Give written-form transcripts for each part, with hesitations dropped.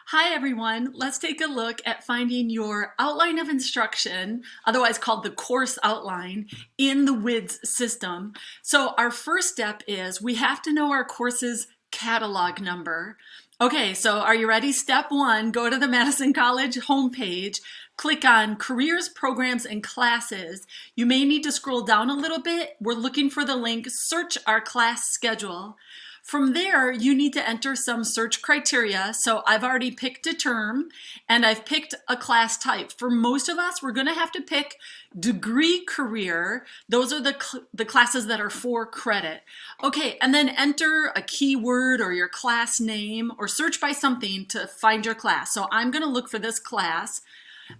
Hi everyone, let's take a look at finding your outline of instruction, otherwise called the course outline, in the WIDS system. So our first step is we have to know our course's catalog number. Okay, so are you ready? Step one, go to the Madison College homepage, click on Careers, Programs, and Classes. You may need to scroll down a little bit. We're looking for the link, Search Our Class Schedule. From there, you need to enter some search criteria. So I've already picked a term and I've picked a class type. For most of us, we're going to have to pick degree career. Those are the classes that are for credit. Okay, and then enter a keyword or your class name or search by something to find your class. So I'm going to look for this class.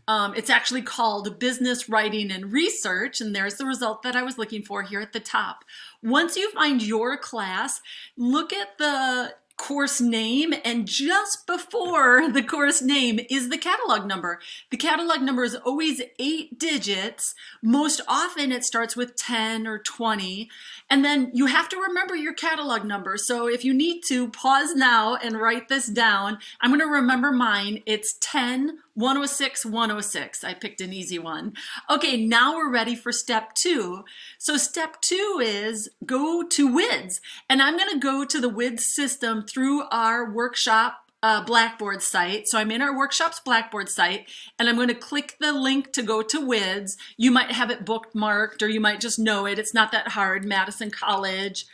It's actually called Business Writing and Research, and there's the result that I was looking for here at the top. Once you find your class, look at the course name, and just before the course name is the catalog number. The catalog number is always 8 digits. Most often it starts with 10 or 20, and then you have to remember your catalog number. So if you need to, pause now and write this down. I'm going to remember mine. It's 10 106 106. I picked an easy one. Okay, now we're ready for step 2. So step 2 is go to WIDS, and I'm going to go to the WIDS system through our workshop Blackboard site. So I'm in our workshop's Blackboard site, and I'm going to click the link to go to WIDS. You might have it bookmarked, or you might just know it. It's not that hard. Madison College.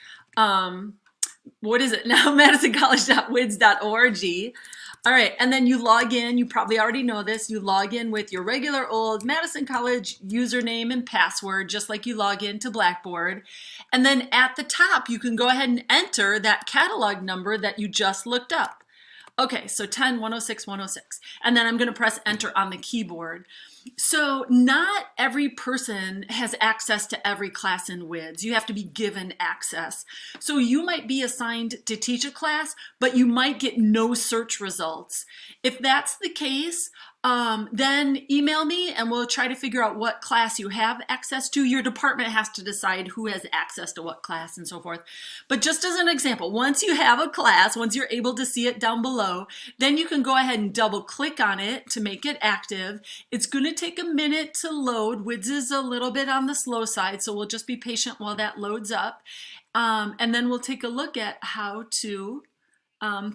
What is it now? MadisonCollege.wids.org. All right, and then you log in. You probably already know this. You log in with your regular old Madison College username and password, just like you log into Blackboard. And then at the top, you can go ahead and enter that catalog number that you just looked up. Okay, so 10 106 106. And then I'm going to press enter on the keyboard. So not every person has access to every class in WIDS. You have to be given access. So you might be assigned to teach a class, but you might get no search results. If that's the case, then email me and we'll try to figure out what class you have access to. Your department has to decide who has access to what class and so forth. But just as an example, once you have a class, once you're able to see it down below, then you can go ahead and double click on it to make it active. It's going to take a minute to load. WIDS is a little bit on the slow side, so we'll just be patient while that loads up. And then we'll take a look at how to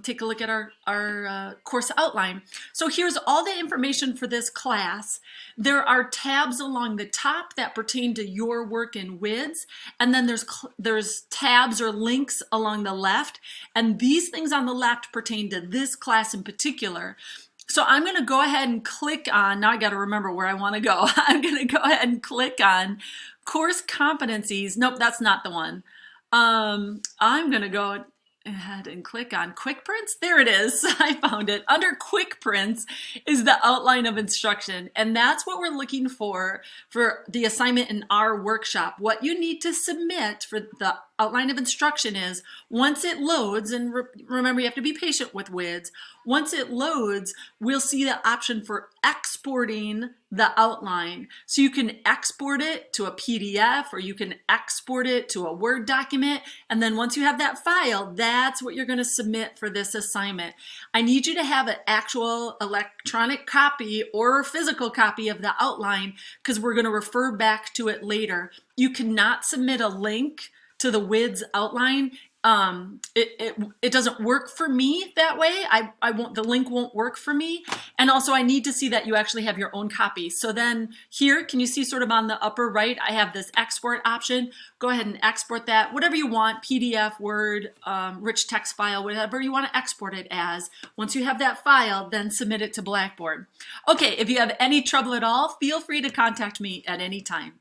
take a look at our course outline. So here's all the information for this class. There are tabs along the top that pertain to your work in WIDS, and then there's tabs or links along the left, and these things on the left pertain to this class in particular. So I'm going to go ahead and click on, now I got to remember where I want to go. I'm going to go ahead and click on course competencies. Nope, that's not the one. I'm going to go ahead and click on quick prints. There it is. I found it. Under quick prints is the outline of instruction. And that's what we're looking for the assignment in our workshop. What you need to submit for the outline of instruction is once it loads, and remember you have to be patient with WIDS, once it loads, we'll see the option for exporting the outline. So you can export it to a PDF or you can export it to a Word document. And then once you have that file, that's what you're going to submit for this assignment. I need you to have an actual electronic copy or physical copy of the outline because we're going to refer back to it later. You cannot submit a link to the WIDS outline. It doesn't work for me that way. The link won't work for me. And also I need to see that you actually have your own copy. So then here, can you see sort of on the upper right, I have this export option. Go ahead and export that, whatever you want, PDF, Word, rich text file, whatever you want to export it as. Once you have that file, then submit it to Blackboard. Okay, if you have any trouble at all, feel free to contact me at any time.